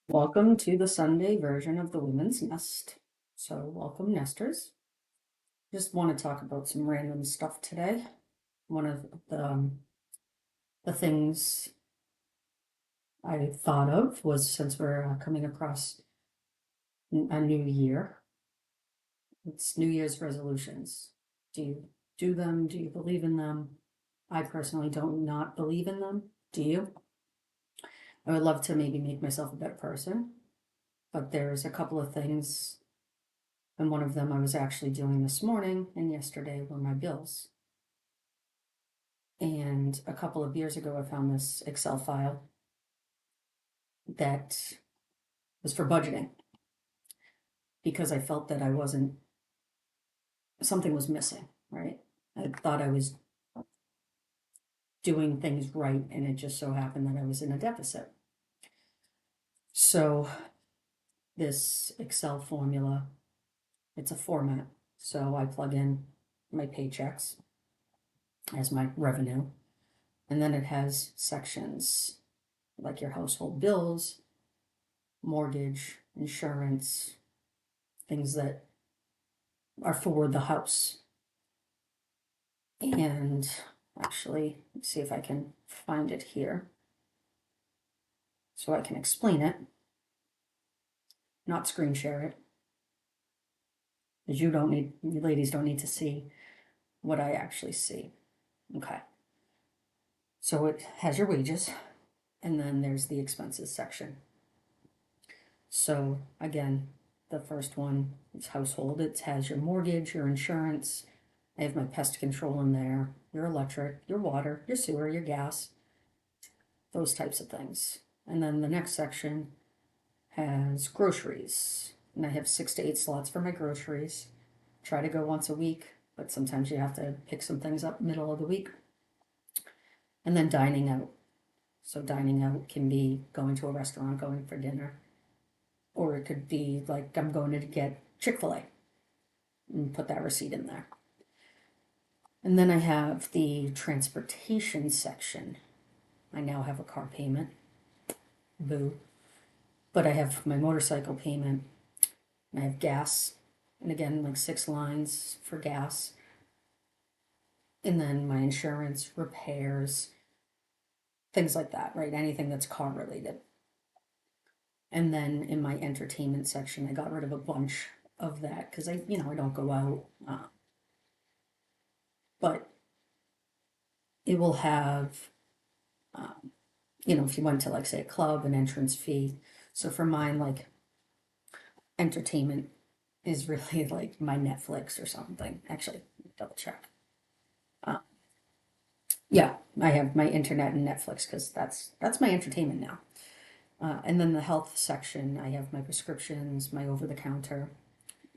Welcome to the Sunday version of the Women's Nest. So, welcome, nesters. Just want to talk about some random stuff today. One of the things I thought of was since we're coming across a new year, it's New Year's resolutions. Do you do them? Do you believe in them? I personally don't not believe in them. Do you? I would love to maybe make myself a better person, but there's a couple of things. And one of them I was actually doing this morning and yesterday were my bills. And a couple of years ago, I found this Excel file that was for budgeting because I felt that something was missing, right? I thought I was doing things right, and it just so happened that I was in a deficit. So, this Excel formula, it's a format. So, I plug in my paychecks as my revenue, and then it has sections like your household bills, mortgage, insurance, things that are for the house. And actually, let's see if I can find it here so I can explain it, not screen share it, because you ladies don't need to see what I actually see. Okay. So it has your wages, and then there's the expenses section. So again, the first one is household. It has your mortgage, your insurance. I have my pest control in there, your electric, your water, your sewer, your gas, those types of things. And then the next section has groceries. And I have 6 to 8 slots for my groceries. Try to go once a week, but sometimes you have to pick some things up middle of the week. And then dining out. So dining out can be going to a restaurant, going for dinner. Or it could be like I'm going to get Chick-fil-A and put that receipt in there. And then I have the transportation section. I now have a car payment. Boo. But I have my motorcycle payment. I have gas. And again, like 6 lines for gas. And then my insurance, repairs, things like that, right? Anything that's car related. And then in my entertainment section, I got rid of a bunch of that because I don't go out. But it will have, if you went to like say a club, an entrance fee. So for mine, like entertainment is really like my Netflix or something. Actually, double check. Yeah, I have my internet and Netflix because that's my entertainment now. And then the health section, I have my prescriptions, my over the counter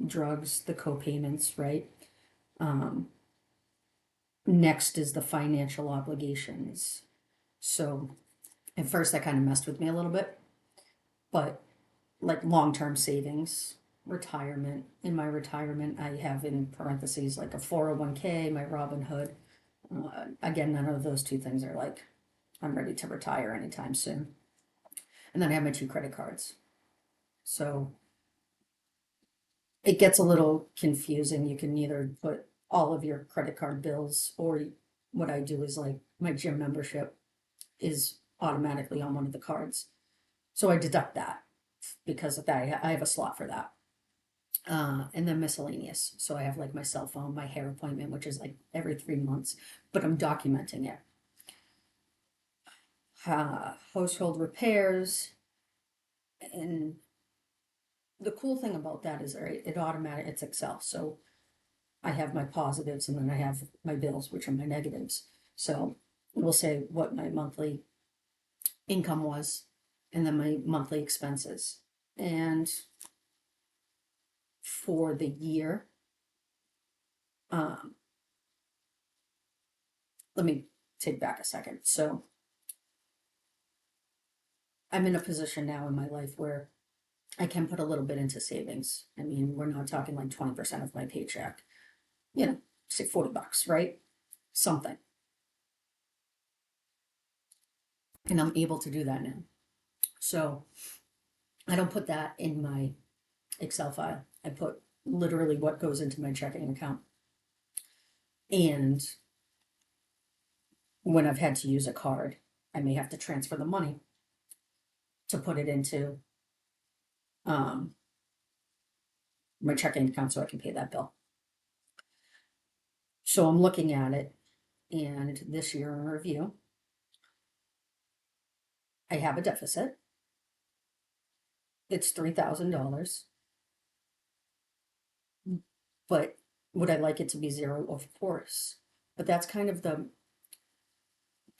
drugs, the co-payments, right? Next is the financial obligations. So at first that kind of messed with me a little bit, but like long-term savings, retirement. In my retirement, I have in parentheses like a 401k, my Robinhood. Again, none of those two things are like I'm ready to retire anytime soon. And then I have my 2 credit cards. So it gets a little confusing. You can either put all of your credit card bills, or what I do is like my gym membership is automatically on one of the cards. So I deduct that because of that. I have a slot for that. And then miscellaneous. So I have like my cell phone, my hair appointment, which is like every 3 months, but I'm documenting it. Household repairs. And the cool thing about that is, right, it's Excel. So I have my positives and then I have my bills, which are my negatives. So we'll say what my monthly income was and then my monthly expenses. And for the year, um, let me take back a second. So I'm in a position now in my life where I can put a little bit into savings. I mean, we're not talking like 20% of my paycheck, say $40, right? Something. And I'm able to do that now. So I don't put that in my Excel file. I put literally what goes into my checking account. And when I've had to use a card, I may have to transfer the money to put it into um, my checking account so I can pay that bill. So I'm looking at it, and this year in review, I have a deficit. It's $3,000. But would I like it to be zero? Of course. But that's kind of the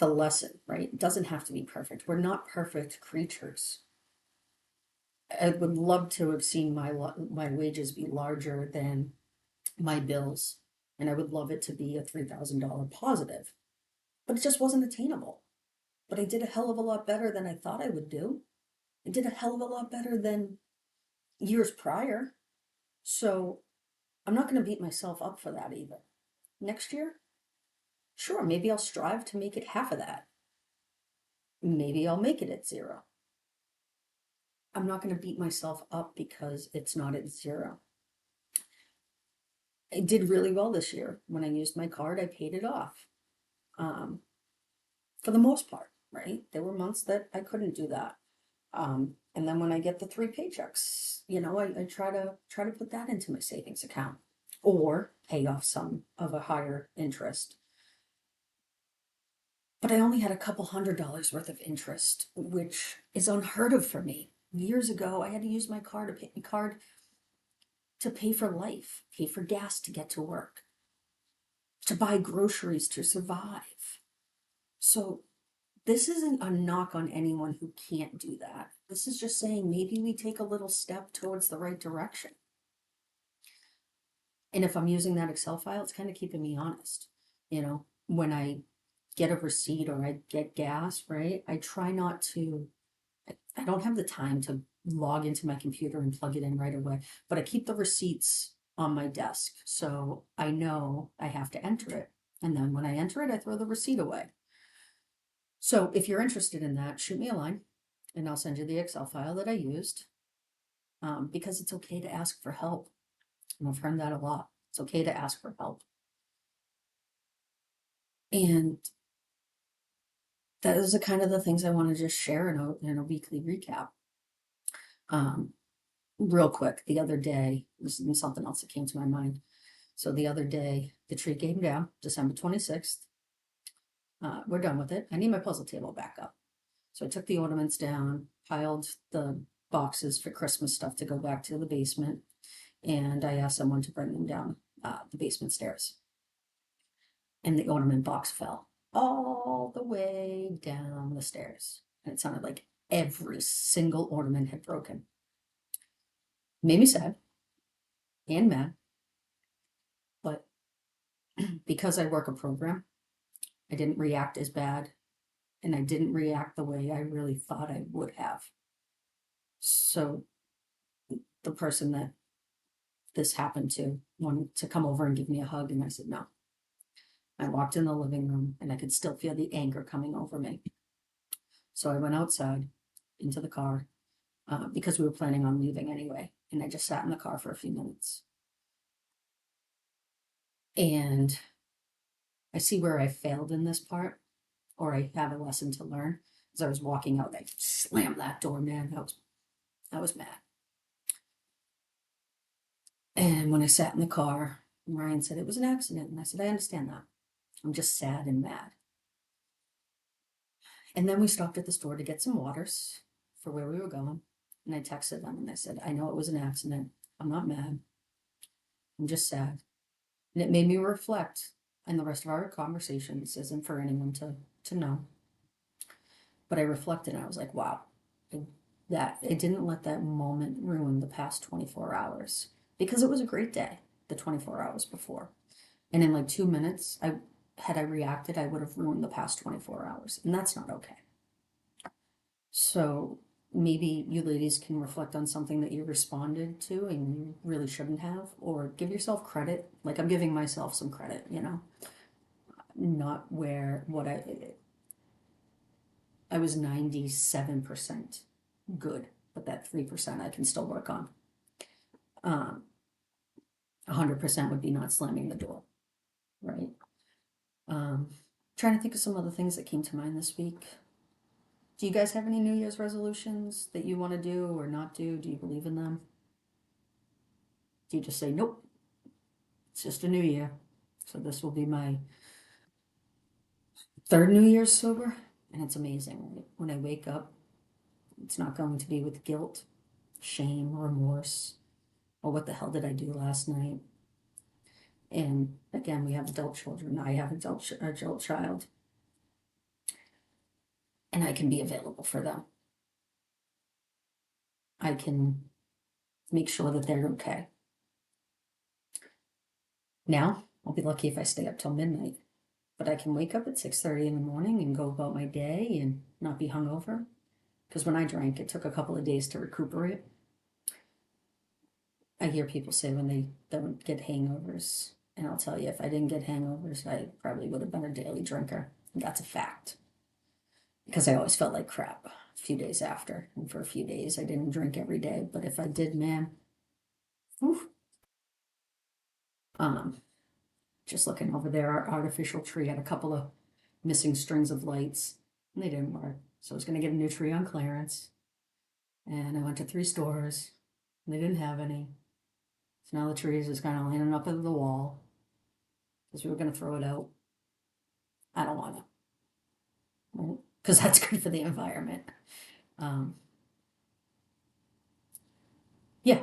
lesson, right? It doesn't have to be perfect. We're not perfect creatures. I would love to have seen my wages be larger than my bills, and I would love it to be a $3,000 positive, but it just wasn't attainable. But I did a hell of a lot better than I thought I would do. I did a hell of a lot better than years prior. So I'm not going to beat myself up for that either. Next year, sure, maybe I'll strive to make it half of that. Maybe I'll make it at zero. I'm not going to beat myself up because it's not at zero. I did really well this year. When I used my card, I paid it off. For the most part, right? There were months that I couldn't do that. And then when I get the 3 paychecks, I try to put that into my savings account or pay off some of a higher interest. But I only had a couple $100 worth of interest, which is unheard of for me. Years ago, I had to use my card to pay for life, pay for gas to get to work, to buy groceries to survive. So this isn't a knock on anyone who can't do that. This is just saying maybe we take a little step towards the right direction. And if I'm using that Excel file, it's kind of keeping me honest. When I get a receipt or I get gas, right? I try not to, I don't have the time to log into my computer and plug it in right away, but I keep the receipts on my desk. So I know I have to enter it. And then when I enter it, I throw the receipt away. So if you're interested in that, shoot me a line and I'll send you the Excel file that I used, because it's okay to ask for help. And I've heard that a lot. It's okay to ask for help. And that is the kind of the things I want to just share in a weekly recap. Real quick, the other day, this is something else that came to my mind. So the other day, the tree came down, December 26th. We're done with it. I need my puzzle table back up. So I took the ornaments down, piled the boxes for Christmas stuff to go back to the basement, and I asked someone to bring them down the basement stairs. And the ornament box fell all the way down the stairs. And it sounded like every single ornament had broken. Made me sad and mad. But because I work a program, I didn't react as bad, and I didn't react the way I really thought I would have. So the person that this happened to wanted to come over and give me a hug, and I said no. I walked in the living room and I could still feel the anger coming over me. So I went outside into the car because we were planning on leaving anyway, and I just sat in the car for a few minutes. And I see where I failed in this part, or I have a lesson to learn. As I was walking out, I slammed that door, man. I was mad. And when I sat in the car, Ryan said it was an accident. And I said, I understand that. I'm just sad and mad. And then we stopped at the store to get some waters for where we were going. And I texted them and I said, I know it was an accident. I'm not mad. I'm just sad. And it made me reflect. And the rest of our conversations isn't for anyone to know. But I reflected and I was like, wow, that it didn't let that moment ruin the past 24 hours. Because it was a great day, the 24 hours before. And in like 2 minutes, had I reacted, I would have ruined the past 24 hours. And that's not okay. So maybe you ladies can reflect on something that you responded to and you really shouldn't have, or give yourself credit. Like I'm giving myself some credit, not where what I was 97% good, but that 3% I can still work on. 100% would be not slamming the door, right? Trying to think of some other things that came to mind this week. Do you guys have any New Year's resolutions that you want to do or not do? Do you believe in them? Do you just say, nope, it's just a new year? So this will be my third New Year's sober, and it's amazing. When I wake up, it's not going to be with guilt, shame, remorse, or what the hell did I do last night? And again, we have adult children. I have adult child, and I can be available for them. I can make sure that they're okay. Now, I'll be lucky if I stay up till midnight, but I can wake up at 6:30 in the morning and go about my day and not be hungover. Because when I drank, it took a couple of days to recuperate. I hear people say when they don't get hangovers, and I'll tell you, if I didn't get hangovers, I probably would have been a daily drinker. That's a fact. Because I always felt like crap a few days after. And for a few days, I didn't drink every day. But if I did, man, whew. Just looking over there, our artificial tree had a couple of missing strings of lights, and they didn't work. So I was going to get a new tree on clearance. And I went to 3 stores, and they didn't have any. So now the tree is just kind of leaning up into the wall because we were going to throw it out. I don't want to, because that's good for the environment. Yeah.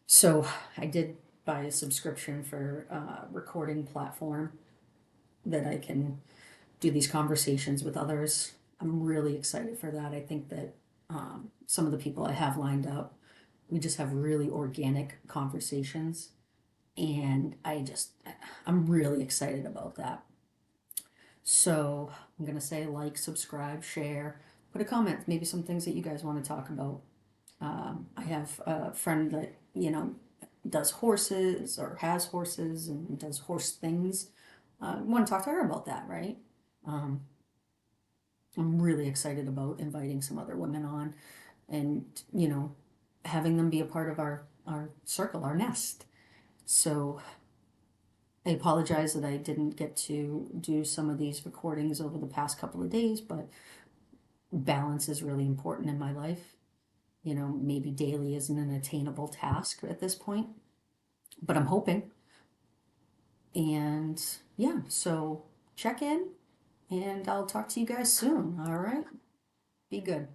So I did buy a subscription for a recording platform that I can do these conversations with others. I'm really excited for that. I think that some of the people I have lined up, we just have really organic conversations. And I'm really excited about that. So I'm going to say like, subscribe, share, put a comment, maybe some things that you guys want to talk about. I have a friend that, does horses or has horses and does horse things. I want to talk to her about that, right? I'm really excited about inviting some other women on and, having them be a part of our circle, our nest. So I apologize that I didn't get to do some of these recordings over the past couple of days, but balance is really important in my life. Maybe daily isn't an attainable task at this point, but I'm hoping. And yeah, so check in, and I'll talk to you guys soon. All right. Be good.